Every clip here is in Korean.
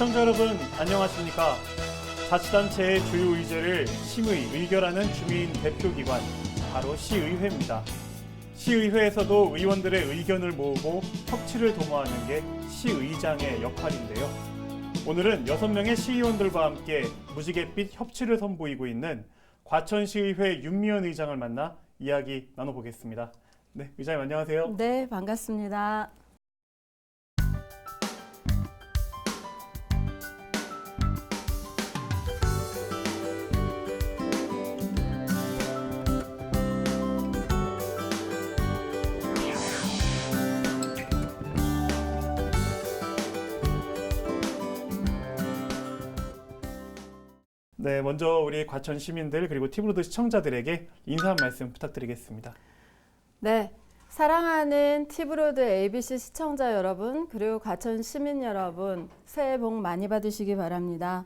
시청자 여러분 안녕하십니까? 자치단체의 주요 의제를 심의, 의결하는 주민 대표기관 바로 시의회입니다. 시의회에서도 의원들의 의견을 모으고 협치를 도모하는 게 시의장의 역할인데요. 오늘은 6명의 시의원들과 함께 무지갯빛 협치를 선보이고 있는 과천시의회 윤미연 의장을 만나 이야기 나눠보겠습니다. 네, 의장님 안녕하세요. 네, 반갑습니다. 네, 먼저 우리 과천 시민들 그리고 티브로드 시청자들에게 인사 한 말씀 부탁드리겠습니다. 네, 사랑하는 티브로드 ABC 시청자 여러분, 그리고 과천 시민 여러분, 새해 복 많이 받으시기 바랍니다.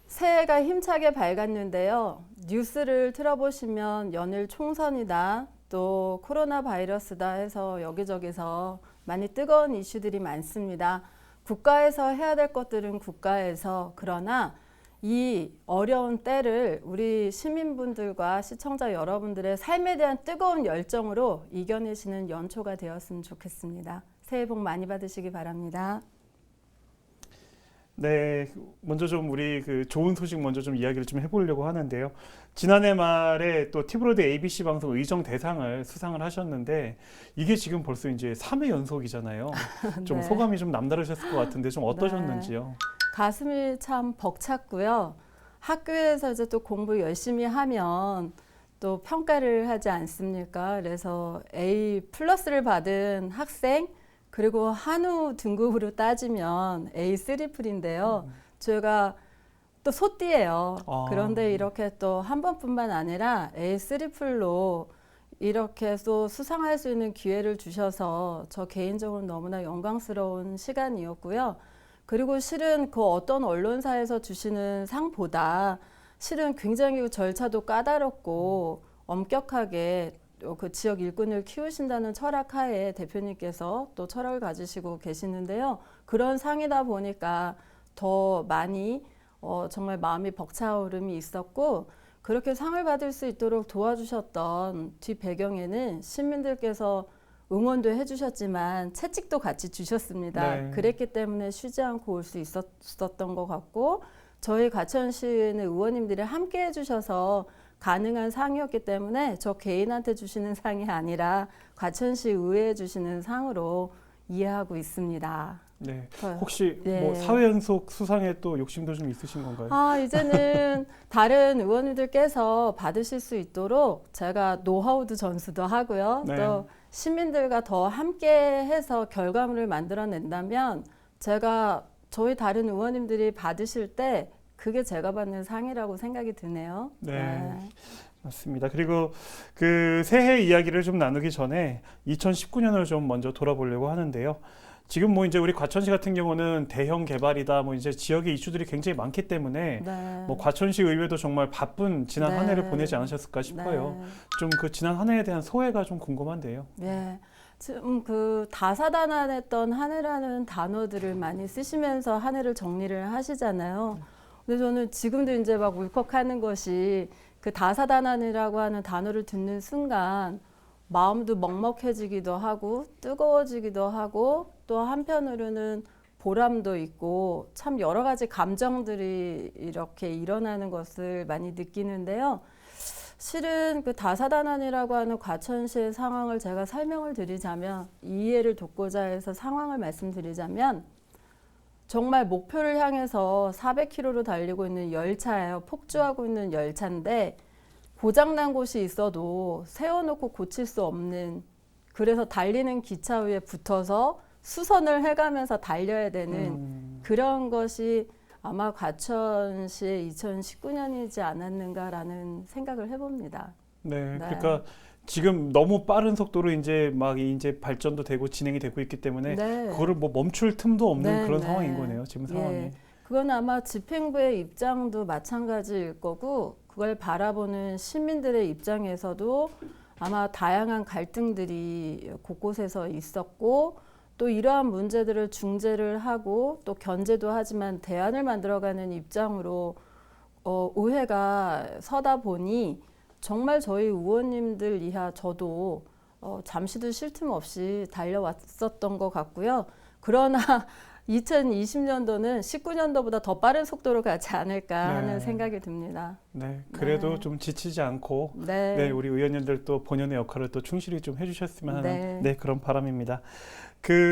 새해가 힘차게 밝았는데요. 뉴스를 틀어보시면 연일 총선이다, 또 코로나 바이러스다 해서 여기저기서 많이 뜨거운 이슈들이 많습니다. 국가에서 해야 될 것들은 국가에서, 그러나 이 어려운 때를 우리 시민분들과 시청자 여러분들의 삶에 대한 뜨거운 열정으로 이겨내시는 연초가 되었으면 좋겠습니다. 새해 복 많이 받으시기 바랍니다. 네, 먼저 좀 우리 좋은 소식 먼저 좀 이야기를 좀 해보려고 하는데요. 지난해 말에 또 티브로드 ABC 방송 의정 대상을 수상을 하셨는데 이게 지금 벌써 이제 3회 연속이잖아요. 좀 네. 소감이 좀 남다르셨을 것 같은데 좀 어떠셨는지요? 네. 가슴이 참 벅찼고요. 학교에서 이제 또 공부 열심히 하면 또 평가를 하지 않습니까? 그래서 A 플러스를 받은 학생, 그리고 한우 등급으로 따지면 A3풀인데요. 제가 또 소띠예요. 그런데 이렇게 또 한 번뿐만 아니라 A3풀로 이렇게 또 수상할 수 있는 기회를 주셔서 저 개인적으로 너무나 영광스러운 시간이었고요. 그리고 실은 그 어떤 언론사에서 주시는 상보다 실은 굉장히 절차도 까다롭고 엄격하게 그 지역 일꾼을 키우신다는 철학 하에 대표님께서 또 철학을 가지시고 계시는데요. 그런 상이다 보니까 더 많이 정말 마음이 벅차오름이 있었고, 그렇게 상을 받을 수 있도록 도와주셨던 뒤 배경에는 시민들께서 응원도 해주셨지만 채찍도 같이 주셨습니다. 네. 그랬기 때문에 쉬지 않고 올 수 있었던 것 같고, 저희 과천시의회는 의원님들이 함께 해주셔서 가능한 상이었기 때문에 저 개인한테 주시는 상이 아니라 과천시 의회에 주시는 상으로 이해하고 있습니다. 네. 혹시 네. 뭐 4회 연속 수상에 또 욕심도 좀 있으신 건가요? 이제는 다른 의원님들께서 받으실 수 있도록 제가 노하우도 전수도 하고요. 네. 또 시민들과 더 함께 해서 결과물을 만들어낸다면 제가 저희 다른 의원님들이 받으실 때 그게 제가 받는 상이라고 생각이 드네요. 네. 맞습니다. 그리고 새해 이야기를 좀 나누기 전에 2019년을 좀 먼저 돌아보려고 하는데요. 지금 뭐 이제 우리 과천시 같은 경우는 대형 개발이다, 뭐 이제 지역의 이슈들이 굉장히 많기 때문에 네. 뭐 과천시 의회도 정말 바쁜 지난 한 해를 보내지 않으셨을까 싶어요. 네. 좀 지난 한 해에 대한 소회가 좀 궁금한데요. 네. 지금 다사다난했던 한 해라는 단어들을 많이 쓰시면서 한 해를 정리를 하시잖아요. 근데 저는 지금도 이제 막 울컥하는 것이 그 다사다난이라고 하는 단어를 듣는 순간 마음도 먹먹해지기도 하고 뜨거워지기도 하고 또 한편으로는 보람도 있고 참 여러 가지 감정들이 이렇게 일어나는 것을 많이 느끼는데요. 실은 그 다사다난이라고 하는 과천시의 상황을 제가 설명을 드리자면, 이해를 돕고자 해서 상황을 말씀드리자면 정말 목표를 향해서 400km로 달리고 있는 열차예요. 폭주하고 있는 열차인데 고장난 곳이 있어도 세워놓고 고칠 수 없는, 그래서 달리는 기차 위에 붙어서 수선을 해가면서 달려야 되는 그런 것이 아마 과천시의 2019년이지 않았는가라는 생각을 해봅니다. 네. 네. 그러니까 지금 너무 빠른 속도로 이제 발전도 되고 진행이 되고 있기 때문에 네. 그거를 뭐 멈출 틈도 없는 네, 그런 네. 상황인 거네요. 지금 상황이. 예. 그건 아마 집행부의 입장도 마찬가지일 거고, 그걸 바라보는 시민들의 입장에서도 아마 다양한 갈등들이 곳곳에서 있었고, 또 이러한 문제들을 중재를 하고 또 견제도 하지만 대안을 만들어가는 입장으로 의회가 서다 보니 정말 저희 의원님들 이하 저도 잠시도 쉴 틈 없이 달려왔었던 것 같고요. 그러나 2020년도는 19년도보다 더 빠른 속도로 가지 않을까 하는 네. 생각이 듭니다. 네, 그래도 네. 좀 지치지 않고 네. 네, 우리 의원님들 또 본연의 역할을 또 충실히 좀 해주셨으면 하는 네. 그런 바람입니다.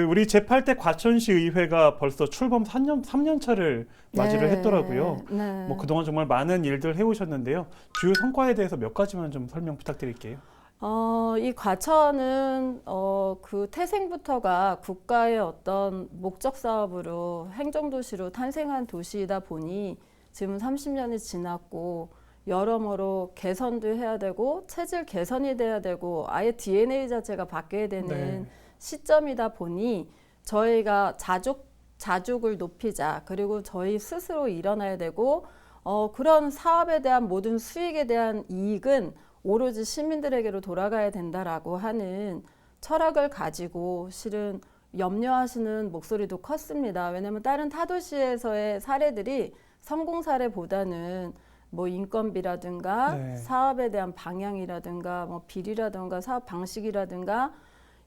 우리 제8대 과천시 의회가 벌써 출범 3년 차를 맞이를 네. 했더라고요. 네. 뭐 그동안 정말 많은 일들 해오셨는데요. 주요 성과에 대해서 몇 가지만 좀 설명 부탁드릴게요. 이 과천은 그 태생부터가 국가의 어떤 목적 사업으로 행정도시로 탄생한 도시이다 보니 지금 30년이 지났고 여러모로 개선도 해야 되고 체질 개선이 돼야 되고 아예 DNA 자체가 바뀌어야 되는 네. 시점이다 보니 저희가 자족을 높이자 그리고 저희 스스로 일어나야 되고 그런 사업에 대한 모든 수익에 대한 이익은 오로지 시민들에게로 돌아가야 된다라고 하는 철학을 가지고 실은 염려하시는 목소리도 컸습니다. 왜냐하면 다른 타도시에서의 사례들이 성공 사례보다는 뭐 인건비라든가 네. 사업에 대한 방향이라든가 뭐 비리라든가 사업 방식이라든가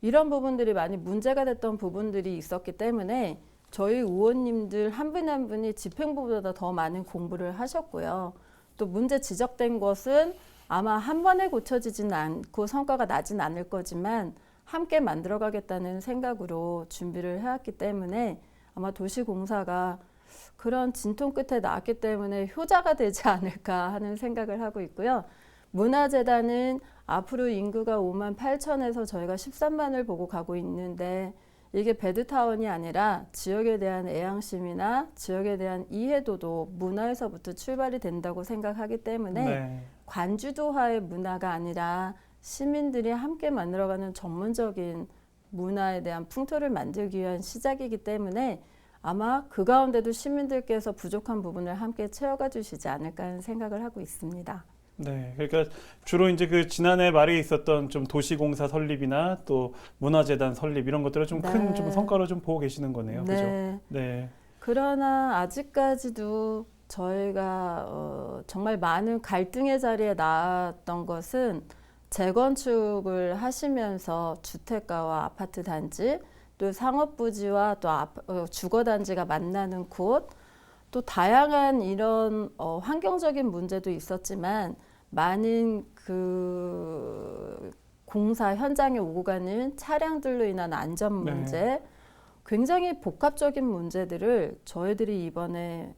이런 부분들이 많이 문제가 됐던 부분들이 있었기 때문에 저희 의원님들 한 분 한 분이 집행부보다 더 많은 공부를 하셨고요. 또 문제 지적된 것은 아마 한 번에 고쳐지진 않고 성과가 나진 않을 거지만 함께 만들어가겠다는 생각으로 준비를 해왔기 때문에 아마 도시공사가 그런 진통 끝에 나왔기 때문에 효자가 되지 않을까 하는 생각을 하고 있고요. 문화재단은 앞으로 인구가 5만 8천에서 저희가 13만을 보고 가고 있는데 이게 배드타운이 아니라 지역에 대한 애양심이나 지역에 대한 이해도도 문화에서부터 출발이 된다고 생각하기 때문에 네. 관주도화의 문화가 아니라 시민들이 함께 만들어가는 전문적인 문화에 대한 풍토를 만들기 위한 시작이기 때문에 아마 그 가운데도 시민들께서 부족한 부분을 함께 채워가 주시지 않을까 하는 생각을 하고 있습니다. 네, 그러니까 주로 이제 그 지난해 말에 있었던 좀 도시공사 설립이나 또 문화재단 설립 이런 것들을 좀 큰 좀 네. 성과로 좀 보고 계시는 거네요, 그죠? 네. 네, 그러나 아직까지도 저희가 정말 많은 갈등의 자리에 나왔던 것은 재건축을 하시면서 주택가와 아파트 단지 또 상업부지와 또 주거단지가 만나는 곳 또 다양한 이런 환경적인 문제도 있었지만 많은 그 공사 현장에 오고 가는 차량들로 인한 안전 문제 네. 굉장히 복합적인 문제들을 저희들이 이번에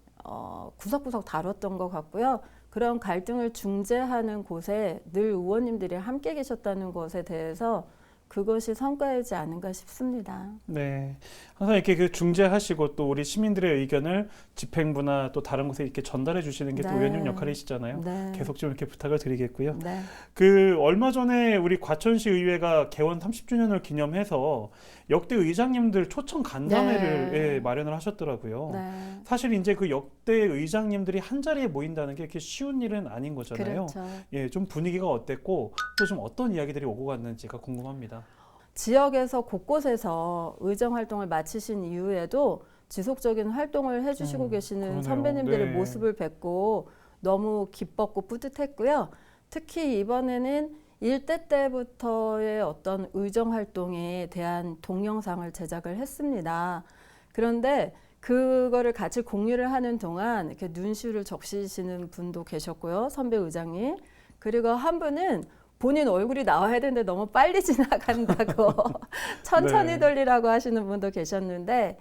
구석구석 다뤘던 것 같고요. 그런 갈등을 중재하는 곳에 늘 의원님들이 함께 계셨다는 것에 대해서 그것이 성과이지 않은가 싶습니다. 네. 항상 이렇게 그 중재하시고 또 우리 시민들의 의견을 집행부나 또 다른 곳에 이렇게 전달해 주시는 게 또 네. 의원님 역할이시잖아요. 네. 계속 좀 이렇게 부탁을 드리겠고요. 네. 얼마 전에 우리 과천시 의회가 개원 30주년을 기념해서 역대 의장님들 초청 간담회를 네. 마련을 하셨더라고요. 네. 사실 이제 그 역대 의장님들이 한 자리에 모인다는 게 이렇게 쉬운 일은 아닌 거잖아요. 그렇죠. 예, 좀 분위기가 어땠고 또 좀 어떤 이야기들이 오고 갔는지가 궁금합니다. 지역에서 곳곳에서 의정 활동을 마치신 이후에도 지속적인 활동을 해주시고 계시는 그러네요. 선배님들의 네. 모습을 뵙고 너무 기뻤고 뿌듯했고요. 특히 이번에는 일대 때부터의 어떤 의정 활동에 대한 동영상을 제작을 했습니다. 그런데 그거를 같이 공유를 하는 동안 이렇게 눈시울을 적시시는 분도 계셨고요. 선배 의장님. 그리고 한 분은 본인 얼굴이 나와야 되는데 너무 빨리 지나간다고 천천히 네. 돌리라고 하시는 분도 계셨는데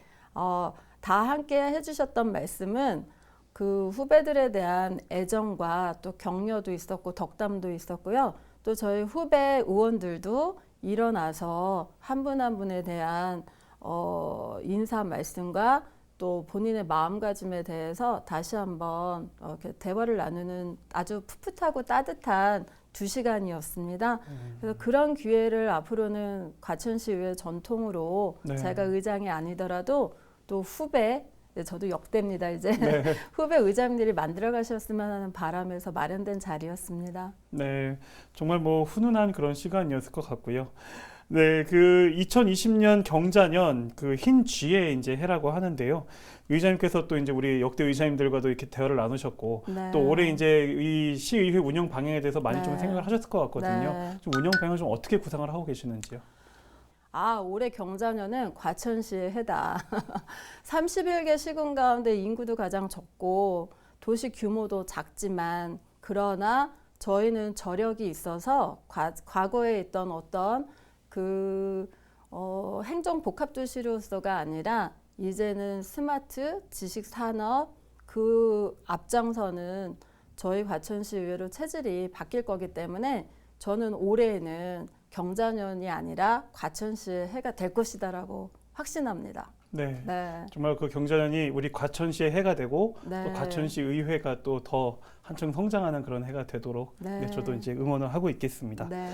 다 함께 해주셨던 말씀은 그 후배들에 대한 애정과 또 격려도 있었고 덕담도 있었고요. 또 저희 후배 의원들도 일어나서 한 분 한 분에 대한 인사 말씀과 또 본인의 마음가짐에 대해서 다시 한번 이렇게 대화를 나누는 아주 풋풋하고 따뜻한 2시간이었습니다. 그래서 그런 기회를 앞으로는 과천시의회 전통으로 네. 제가 의장이 아니더라도 또 후배 네, 저도 역대입니다. 이제 네. 후배 의장님들이 만들어 가셨으면 하는 바람에서 마련된 자리였습니다. 네, 정말 뭐 훈훈한 그런 시간이었을 것 같고요. 네, 그 2020년 경자년 그 흰 쥐의 이제 해라고 하는데요. 의장님께서 또 이제 우리 역대 의장님들과도 이렇게 대화를 나누셨고 네. 또 올해 이제 이 시의회 운영 방향에 대해서 많이 좀 네. 생각을 하셨을 것 같거든요. 네. 좀 운영 방향을 좀 어떻게 구상을 하고 계시는지요? 올해 경자년은 과천시의 해다. 31개 시군 가운데 인구도 가장 적고 도시 규모도 작지만 그러나 저희는 저력이 있어서 과거에 있던 어떤 행정 복합 도시로서가 아니라 이제는 스마트 지식 산업 그 앞장서는 저희 과천시 의회로 체질이 바뀔 거기 때문에 저는 올해에는 경자년이 아니라 과천시의 해가 될 것이다라고 확신합니다. 네. 네. 정말 그 경자년이 우리 과천시의 해가 되고 네. 또 과천시 의회가 또 더 한층 성장하는 그런 해가 되도록 네. 네, 저도 이제 응원을 하고 있겠습니다. 네.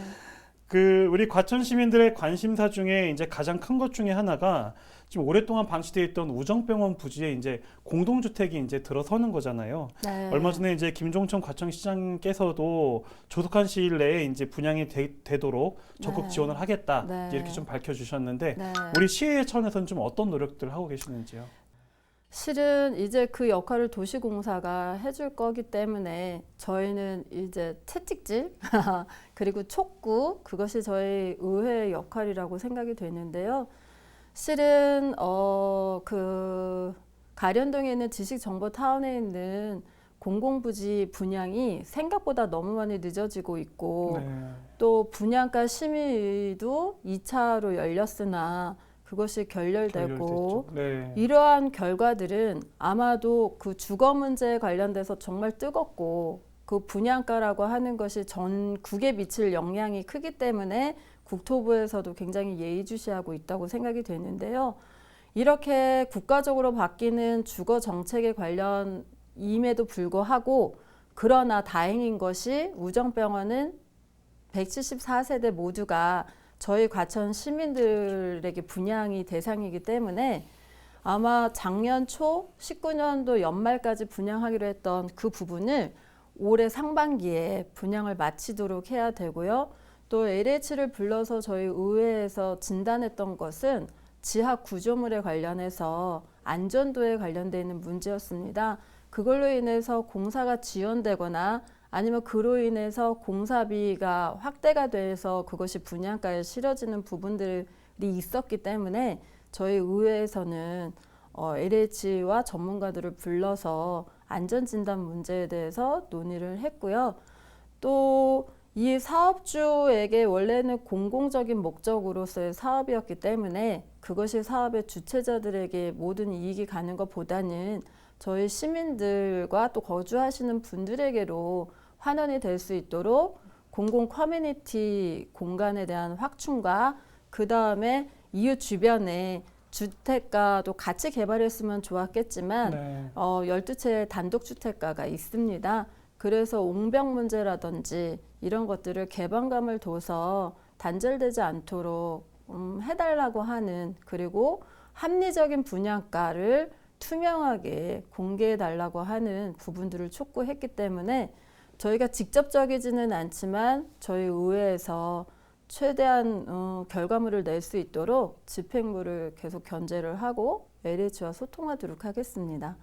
그 우리 과천 시민들의 관심사 중에 이제 가장 큰 것 중에 하나가 지금 오랫동안 방치되어 있던 우정병원 부지에 이제 공동주택이 이제 들어서는 거잖아요. 네. 얼마 전에 이제 김종천 과천시장께서도 조속한 시일 내에 이제 분양이 되도록 적극 네. 지원을 하겠다 네. 이제 이렇게 좀 밝혀주셨는데 네. 우리 시의회 차원에서는 좀 어떤 노력들 하고 계시는지요? 실은 이제 그 역할을 도시공사가 해줄 거기 때문에 저희는 이제 채찍질 그리고 촉구 그것이 저희 의회의 역할이라고 생각이 되는데요. 실은 그 가련동에 있는 지식정보타운에 있는 공공부지 분양이 생각보다 너무 많이 늦어지고 있고 네. 또 분양가 심의도 2차로 열렸으나 그것이 결렬되고 결렬됐죠. 네. 이러한 결과들은 아마도 그 주거 문제에 관련돼서 정말 뜨겁고 그 분양가라고 하는 것이 전국에 미칠 영향이 크기 때문에 국토부에서도 굉장히 예의주시하고 있다고 생각이 되는데요. 이렇게 국가적으로 바뀌는 주거 정책에 관련임에도 불구하고 그러나 다행인 것이 우정병원은 174세대 모두가 저희 과천 시민들에게 분양이 대상이기 때문에 아마 작년 초 19년도 연말까지 분양하기로 했던 그 부분을 올해 상반기에 분양을 마치도록 해야 되고요. 또 LH를 불러서 저희 의회에서 진단했던 것은 지하 구조물에 관련해서 안전도에 관련되어 있는 문제였습니다. 그걸로 인해서 공사가 지연되거나 아니면 그로 인해서 공사비가 확대가 돼서 그것이 분양가에 실어지는 부분들이 있었기 때문에 저희 의회에서는 LH와 전문가들을 불러서 안전진단 문제에 대해서 논의를 했고요. 또 이 사업주에게 원래는 공공적인 목적으로서의 사업이었기 때문에 그것이 사업의 주체자들에게 모든 이익이 가는 것보다는 저희 시민들과 또 거주하시는 분들에게로 환원이 될 수 있도록 공공 커뮤니티 공간에 대한 확충과 그 다음에 이웃 주변에 주택가도 같이 개발했으면 좋았겠지만 네. 12채의 단독주택가가 있습니다. 그래서 옹벽 문제라든지 이런 것들을 개방감을 둬서 단절되지 않도록 해달라고 하는 그리고 합리적인 분양가를 투명하게 공개해달라고 하는 부분들을 촉구했기 때문에 저희가 직접적이지는 않지만 저희 의회에서 최대한 결과물을 낼 수 있도록 집행부를 계속 견제를 하고 LH와 소통하도록 하겠습니다.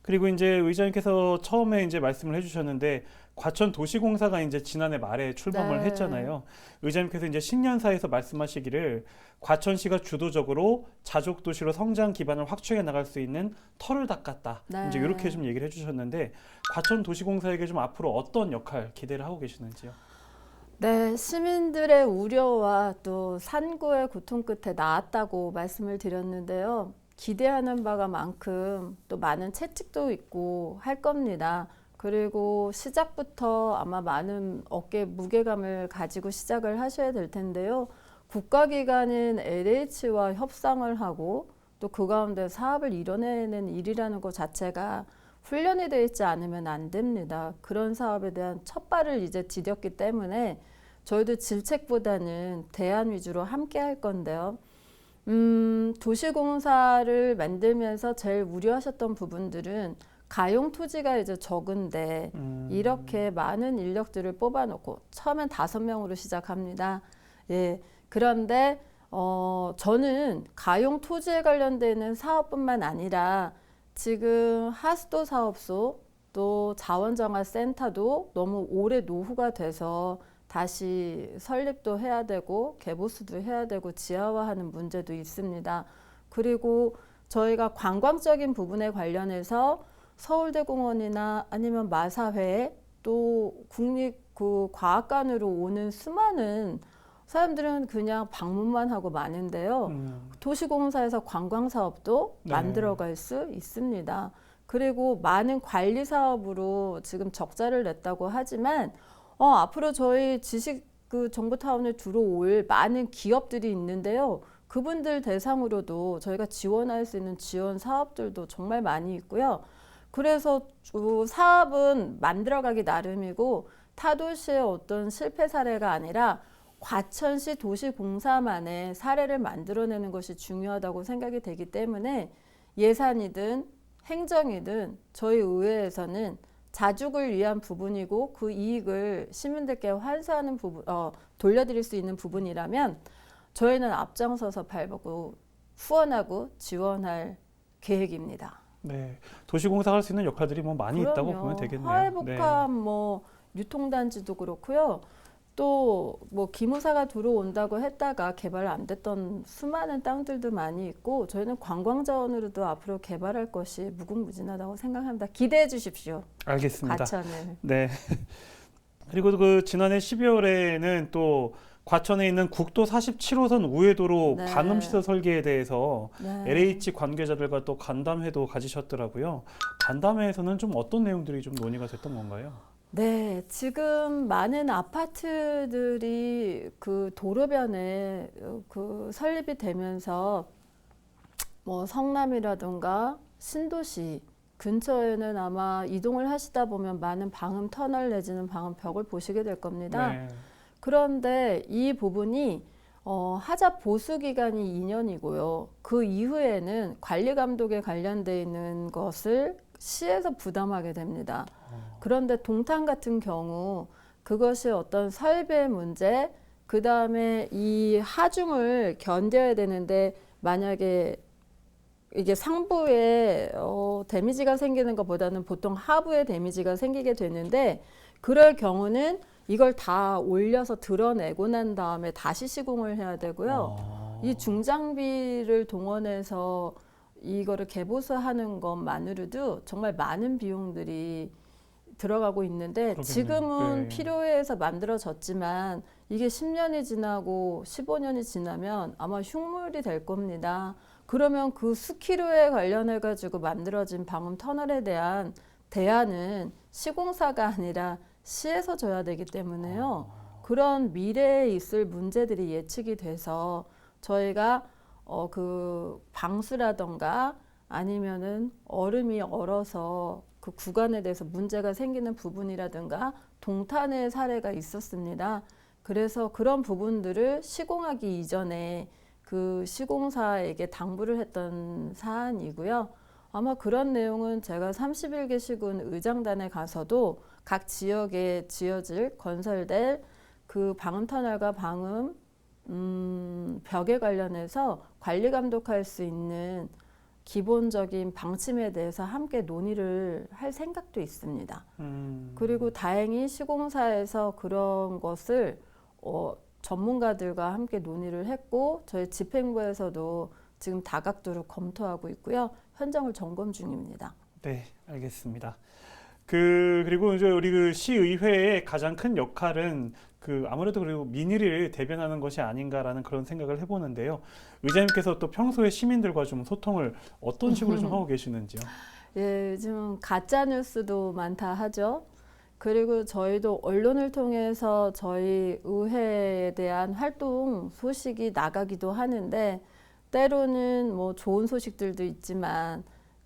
그리고 이제 의장님께서 처음에 이제 말씀을 해주셨는데 과천 도시공사가 이제 지난해 말에 출범을 네. 했잖아요. 의장님께서 이제 신년사에서 말씀하시기를 과천시가 주도적으로 자족 도시로 성장 기반을 확충해 나갈 수 있는 터를 닦았다. 네. 이제 이렇게 좀 얘기를 해주셨는데 과천 도시공사에게 좀 앞으로 어떤 역할 기대를 하고 계시는지요? 네, 시민들의 우려와 또 산구의 고통 끝에 나았다고 말씀을 드렸는데요. 기대하는 바가 만큼 또 많은 채찍도 있고 할 겁니다. 그리고 시작부터 아마 많은 어깨 무게감을 가지고 시작을 하셔야 될 텐데요. 국가기관인 LH와 협상을 하고 또 그 가운데 사업을 이뤄내는 일이라는 것 자체가 훈련이 되어 있지 않으면 안 됩니다. 그런 사업에 대한 첫 발을 이제 디뎠기 때문에 저희도 질책보다는 대안 위주로 함께 할 건데요. 도시공사를 만들면서 제일 우려하셨던 부분들은 가용 토지가 이제 적은데 이렇게 많은 인력들을 뽑아놓고 처음엔 5명으로 시작합니다. 예. 그런데 저는 가용 토지에 관련되는 사업뿐만 아니라 지금 하수도 사업소 또 자원정화센터도 너무 오래 노후가 돼서 다시 설립도 해야 되고 개보수도 해야 되고 지하화하는 문제도 있습니다. 그리고 저희가 관광적인 부분에 관련해서 서울대공원이나 아니면 마사회 또 국립 그 과학관으로 오는 수많은 사람들은 그냥 방문만 하고 마는데요. 도시공사에서 관광 사업도 네. 만들어갈 수 있습니다. 그리고 많은 관리 사업으로 지금 적자를 냈다고 하지만 앞으로 저희 지식 그 정보타운에 들어올 많은 기업들이 있는데요. 그분들 대상으로도 저희가 지원할 수 있는 지원 사업들도 정말 많이 있고요. 그래서 사업은 만들어가기 나름이고 타도시의 어떤 실패 사례가 아니라 과천시 도시공사만의 사례를 만들어내는 것이 중요하다고 생각이 되기 때문에 예산이든 행정이든 저희 의회에서는 자죽을 위한 부분이고 그 이익을 시민들께 환수하는 부분, 돌려드릴 수 있는 부분이라면 저희는 앞장서서 발보고 후원하고 지원할 계획입니다. 네, 도시공사가 할 수 있는 역할들이 뭐 많이 있다고 보면 되겠네요. 화해복합 뭐 유통단지도 그렇고요. 또 뭐 기무사가 들어온다고 했다가 개발 안 됐던 수많은 땅들도 많이 있고 저희는 관광자원으로도 앞으로 개발할 것이 무궁무진하다고 생각합니다. 기대해 주십시오. 알겠습니다. 과천을. 네. 그리고 그 지난해 12월에는 또 과천에 있는 국도 47호선 우회도로 네. 방음시설 설계에 대해서 네. LH 관계자들과 또 간담회도 가지셨더라고요. 간담회에서는 좀 어떤 내용들이 좀 논의가 됐던 건가요? 네, 지금 많은 아파트들이 그 도로변에 그 설립이 되면서 뭐 성남이라든가 신도시 근처에는 아마 이동을 하시다 보면 많은 방음 터널 내지는 방음벽을 보시게 될 겁니다. 네. 그런데 이 부분이 하자 보수 기간이 2년이고요. 그 이후에는 관리 감독에 관련돼 있는 것을 시에서 부담하게 됩니다. 그런데 동탄 같은 경우 그것이 어떤 설계 문제, 그 다음에 이 하중을 견뎌야 되는데 만약에 이게 상부에 데미지가 생기는 것보다는 보통 하부에 데미지가 생기게 되는데 그럴 경우는 이걸 다 올려서 드러내고 난 다음에 다시 시공을 해야 되고요. 이 중장비를 동원해서 이거를 개보수하는 것만으로도 정말 많은 비용들이 들어가고 있는데 그렇겠네요. 지금은 네. 필요해서 만들어졌지만 이게 10년이 지나고 15년이 지나면 아마 흉물이 될 겁니다. 그러면 그 수키로에 관련해 가지고 만들어진 방음 터널에 대한 대안은 시공사가 아니라 시에서 줘야 되기 때문에요. 그런 미래에 있을 문제들이 예측이 돼서 저희가 그 방수라던가 아니면은 얼음이 얼어서 그 구간에 대해서 문제가 생기는 부분이라든가 동탄의 사례가 있었습니다. 그래서 그런 부분들을 시공하기 이전에 그 시공사에게 당부를 했던 사안이고요. 아마 그런 내용은 제가 31개 시군 의장단에 가서도 각 지역에 지어질 건설될 그 방음터널과 방음 벽에 관련해서 관리 감독할 수 있는 기본적인 방침에 대해서 함께 논의를 할 생각도 있습니다. 그리고 다행히 시공사에서 그런 것을 전문가들과 함께 논의를 했고 저희 집행부에서도 지금 다각도로 검토하고 있고요. 현장을 점검 중입니다. 네, 알겠습니다. 그리고 이제 우리 그 시의회의 가장 큰 역할은 아무래도 그리고 민의를 대변하는 것이 아닌가라는 그런 생각을 해보는데요. 의장님께서 또 평소에 시민들과 좀 소통을 어떤 식으로 좀 하고 계시는지요? 예, 요즘 가짜 뉴스도 많다 하죠. 그리고 저희도 언론을 통해서 저희 의회에 대한 활동 소식이 나가기도 하는데 때로는 뭐 좋은 소식들도 있지만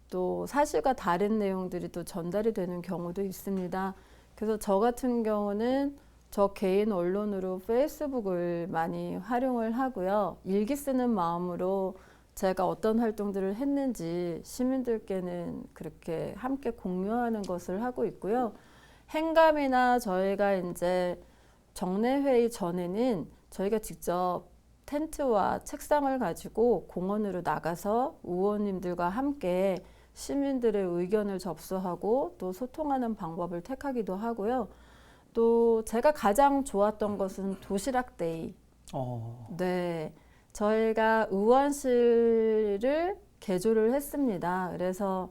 또 사실과 다른 내용들이 또 전달이 되는 경우도 있습니다. 그래서 저 같은 경우는 저 개인 언론으로 페이스북을 많이 활용을 하고요. 일기 쓰는 마음으로 제가 어떤 활동들을 했는지 시민들께는 그렇게 함께 공유하는 것을 하고 있고요. 행감이나 저희가 이제 정례 회의 전에는 저희가 직접 텐트와 책상을 가지고 공원으로 나가서 의원님들과 함께 시민들의 의견을 접수하고 또 소통하는 방법을 택하기도 하고요. 또 제가 가장 좋았던 것은 도시락 데이. 네, 저희가 의원실을 개조를 했습니다. 그래서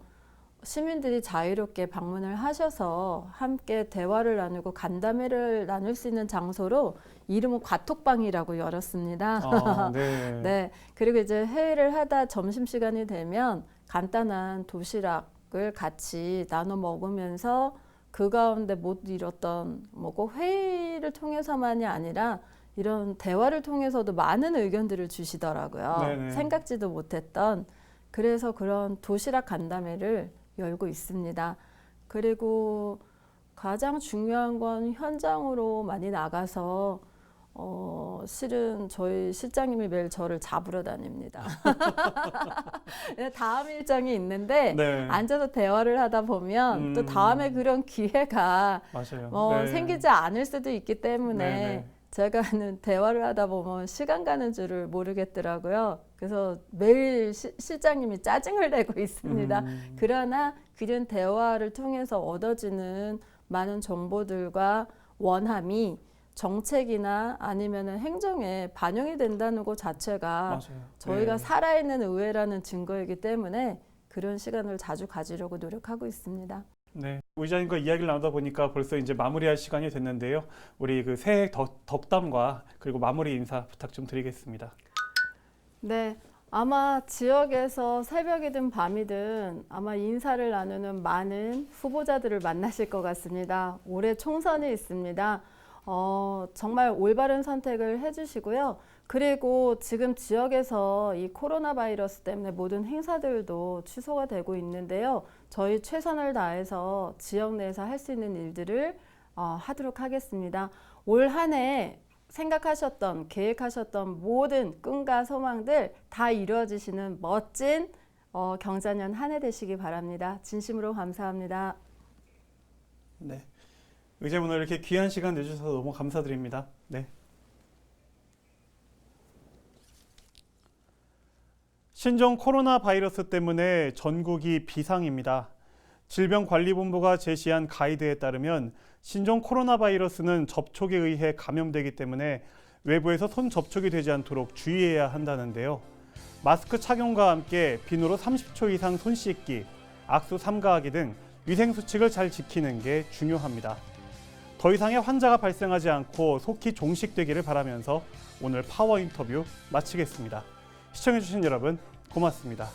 시민들이 자유롭게 방문을 하셔서 함께 대화를 나누고 간담회를 나눌 수 있는 장소로 이름은 과톡방이라고 열었습니다. 네. 네, 그리고 이제 회의를 하다 점심시간이 되면 간단한 도시락을 같이 나눠 먹으면서 그 가운데 못 이뤘던 뭐고 회의를 통해서만이 아니라 이런 대화를 통해서도 많은 의견들을 주시더라고요. 네네. 생각지도 못했던. 그래서 그런 도시락 간담회를 열고 있습니다. 그리고 가장 중요한 건 현장으로 많이 나가서 실은 저희 실장님이 매일 저를 잡으러 다닙니다. 다음 일정이 있는데 네. 앉아서 대화를 하다 보면 또 다음에 그런 기회가 맞아요. 네. 생기지 않을 수도 있기 때문에 네네. 제가는 대화를 하다 보면 시간 가는 줄을 모르겠더라고요. 그래서 매일 실장님이 짜증을 내고 있습니다. 그러나 그런 대화를 통해서 얻어지는 많은 정보들과 원함이 정책이나 아니면은 행정에 반영이 된다는 것 자체가 맞아요. 저희가 네. 살아있는 의회라는 증거이기 때문에 그런 시간을 자주 가지려고 노력하고 있습니다. 네, 의장님과 이야기를 나누다 보니까 벌써 이제 마무리할 시간이 됐는데요. 우리 그 새해 덕담과 그리고 마무리 인사 부탁 좀 드리겠습니다. 네, 아마 지역에서 새벽이든 밤이든 아마 인사를 나누는 많은 후보자들을 만나실 것 같습니다. 올해 총선이 있습니다. 정말 올바른 선택을 해주시고요. 그리고 지금 지역에서 이 코로나 바이러스 때문에 모든 행사들도 취소가 되고 있는데요. 저희 최선을 다해서 지역 내에서 할 수 있는 일들을 하도록 하겠습니다. 올 한 해 생각하셨던, 계획하셨던 모든 꿈과 소망들 다 이루어지시는 멋진 경자년 한 해 되시기 바랍니다. 진심으로 감사합니다. 네, 의장님 오늘 이렇게 귀한 시간 내주셔서 너무 감사드립니다. 네. 신종 코로나 바이러스 때문에 전국이 비상입니다. 질병관리본부가 제시한 가이드에 따르면 신종 코로나 바이러스는 접촉에 의해 감염되기 때문에 외부에서 손 접촉이 되지 않도록 주의해야 한다는데요. 마스크 착용과 함께 비누로 30초 이상 손 씻기, 악수 삼가하기 등 위생수칙을 잘 지키는 게 중요합니다. 더 이상의 환자가 발생하지 않고 속히 종식되기를 바라면서 오늘 파워 인터뷰 마치겠습니다. 시청해주신 여러분 고맙습니다.